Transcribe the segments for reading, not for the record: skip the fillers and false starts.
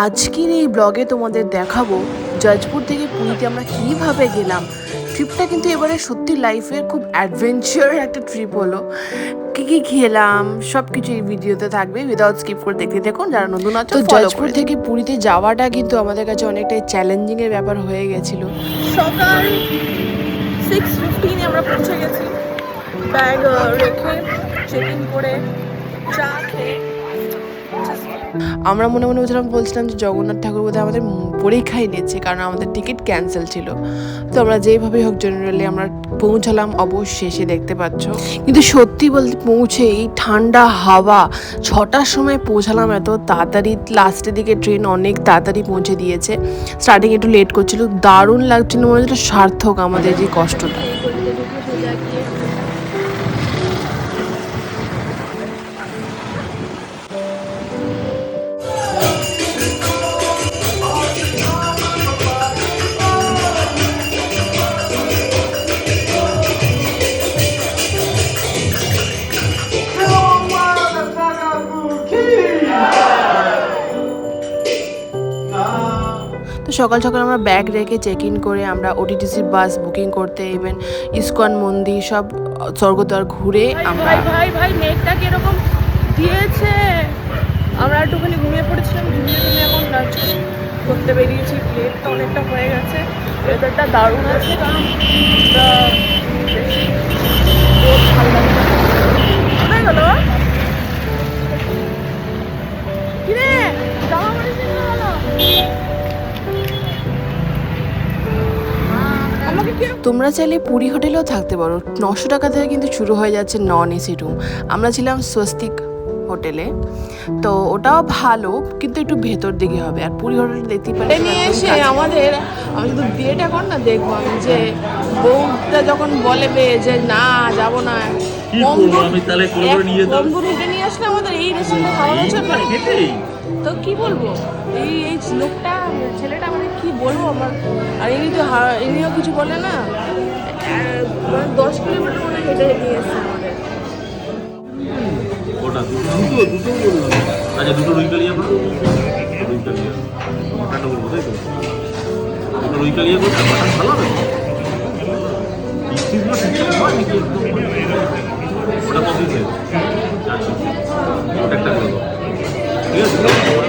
আজকের এই ব্লগে তোমাদের দেখাবো জাজপুর থেকে পুরীতে আমরা কিভাবে গেলাম। ট্রিপটা কিন্তু এবারে সত্যি লাইফের খুব অ্যাডভেঞ্চার একটা ট্রিপ হলো। কী কী খেলাম সব কিছু এই ভিডিওতে থাকবে, উইদাউট স্কিপ করে দেখতে দেখুন যারা নতুন আছে। তো জাজপুর থেকে পুরীতে যাওয়াটা কিন্তু আমাদের কাছে অনেকটাই চ্যালেঞ্জিংয়ের ব্যাপার হয়ে গেছিলো। সকাল 6:15 আমরা পৌঁছে গেছি, ব্যাগ রেখে চেক ইন করে চা খেয়ে আমরা মনে মনে বলছিলাম যে জগন্নাথ ঠাকুর বোধহয় আমাদের পরীক্ষাই নিচ্ছে, কারণ আমাদের টিকিট ক্যান্সেল ছিল। তো আমরা যেইভাবে হোক জেনারেলি আমরা পৌঁছালাম অবশেষে, দেখতে পাচ্ছ। কিন্তু সত্যি বলতে পৌঁছে এই ঠান্ডা হাওয়া 6টার সময় পৌঁছালাম এত তাড়াতাড়ি। লাস্টের দিকে ট্রেন অনেক তাড়াতাড়ি পৌঁছে দিয়েছে, স্টার্টিং একটু লেট করছিল। দারুণ লাগছিল, মনে হচ্ছিল সার্থক আমাদের যে কষ্টটা। তো সকাল সকাল আমরা ব্যাগ রেখে চেক ইন করে আমরা ওটিটিসি বাস বুকিং করতে, ইভেন ইস্কন মন্দির সব স্বর্গদ্বার ঘুরে আমরা ভাই মেঘটা কিরকম দিয়েছে। আমরা একটুখানি ঘুমিয়ে পড়েছিলাম, ঘুমিয়ে এখন লাঞ্চ করতে বেরিয়েছি। প্লেট তো অনেকটা হয়ে গেছে, ওয়েদারটা দারুণ আছে, কারণ রোদ ঠান্ডা হয়ে গেল। কিরে জামা পড়েছি তোমরা চাইলে পুরী হোটেলেও থাকতে পারো। 900 টাকা থেকে কিন্তু শুরু হয়ে যাচ্ছে নন এসি রুম। আমরা ছিলাম স্বস্তিক হোটেলে, তো ওটাও ভালো কিন্তু একটু ভেতর দিকে হবে। আর পুরী হোটেল দেখতে পারে নিয়ে এসে আমাদের, আমি শুধু বিয়েটা কর না, দেখবো আমি যে বউটা যখন বলে যে না যাবো না, কম্বুর হেঁটে নিয়ে আসলে আমাদের এই রেস্টুরেন্টে খাওয়ানোর জন্য। তো কি বলবো, এই লোকটা ছেলেটা মানে কি বলবো আমার। আর ইনিও কিছু বলে না, 10 কিলোমিটার মনে হেঁটে নিয়ে এসছে আমাদের। আচ্ছা, দুটো রুই কালিয়া করো, রুই কালিয়া মটনটা বলবো, তাই তো? দুটো রুই কালিয়া করতে মটন ভালো হবে। ওটা কত দিচ্ছে? আচ্ছা, ওটা একটা করবো, ঠিক আছে।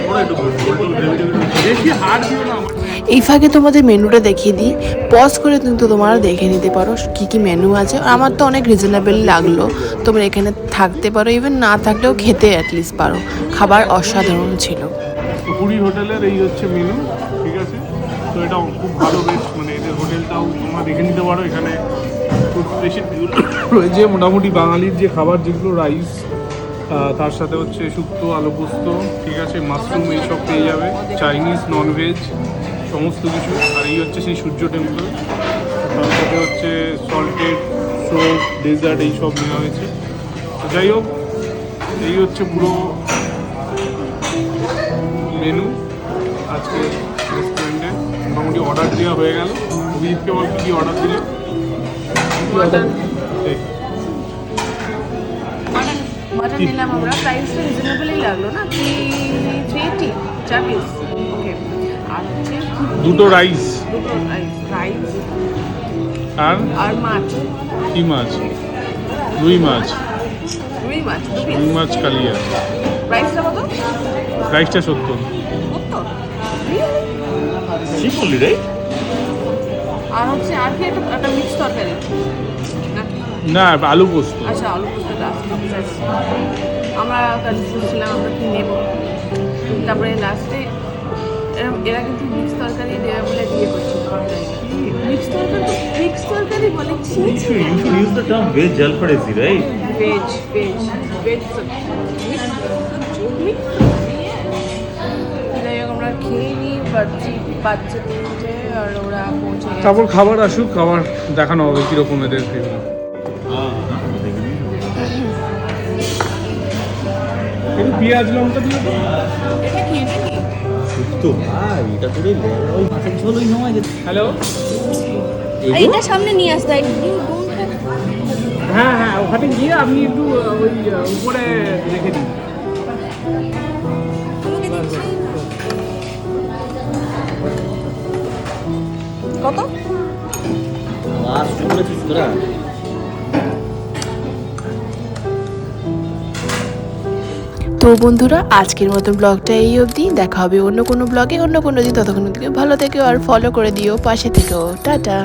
ওরা একটু বেশি হার্ড দিও না। এই ফাঁকে তোমাদের মেনুটা দেখিয়ে দিই, পজ করে কিন্তু তোমরা দেখে নিতে পারো কী কী মেনু আছে। আমার তো অনেক রিজনেবল লাগলো, তোমরা এখানে থাকতে পারো, ইভেন না থাকলেও খেতে অ্যাটলিস্ট পারো। খাবার অসাধারণ ছিল। পুরী হোটেলের এই হচ্ছে মেনু, ঠিক আছে। তো এটা খুব ভালো, বেশ মানে এদের হোটেলটাও তোমরা দেখে নিতে পারো। এখানে খুব বেশি রয়েছে মোটামুটি বাঙালির যে খাবার, যেগুলো রাইস, তার সাথে হচ্ছে শুক্তো, আলু পোস্ত, ঠিক আছে, মাশরুম, এইসব পেয়ে যাবে। চাইনিজ, ননভেজ সমস্ত কিছু। আর এই হচ্ছে সেই সূর্য টেম্পল, তার সাথে হচ্ছে সল্টেড সোপ, ডেজার্ট, এইসব নেওয়া হয়েছে। তো যাই হোক, এই হচ্ছে পুরো মেনু আজকে রেস্টুরেন্টে। মোটামুটি অর্ডার দেওয়া হয়ে গেল। অভিজিৎকে বল কী অর্ডার দিল। মাটন নিলাম আমরা, প্রাইসটা রিজনেবলই লাগলো না, 380 4 পিস। ওকে, আর হচ্ছে দুটো রাইস আর মাছ। কি মাছ? রুই মাছ রুই মাছ কালিয়া। প্রাইসটা কত? রাইসটা 70। কি বললি রে? আর হচ্ছে আর কি একটা মিক্স তরকারি নাকি? না, আলু পোস্ত। আচ্ছা, আলু পোস্তটা আমরা কনফিউজ ছিলাম আমরা কি নেব। তারপরে লাস্টে এরা কিন্তু মিক্স তরকারি দেবে বলে দিয়ে করছিল। মিক্স তরকারি বলে You should use the term veg jalfrezi, right? Veg যাই হোক, আমরা খেয়ে নিই, বাচ্চা 3টে, আর ওরা পৌঁছে গেছে। তারপর খাবার আসুক, খাবার দেখানো হবে কীরকম এদের ফিল্ম। পেঁয়াজ লঙ্কা দিয়ে তো এটা কি? তো ভাই, এটা করে ওই মাছের ঝোলই নয়। হ্যালো, এইটা সামনে নিয়ে আসতে হয়। হ্যাঁ হ্যাঁ, ওখানে গিয়ে আপনি একটু ওই উপরে রেখে দিন। কত? মাছ করেছিস তোরা? তো বন্ধুরা, আজকের মতো ব্লগটা এই অবধি। দেখা হবে অন্য কোনো ব্লগে অন্য কোনো দিন। ততক্ষণ থেকে ভালো থেকো আর ফলো করে দিও, পাশে থেকো। টাটা।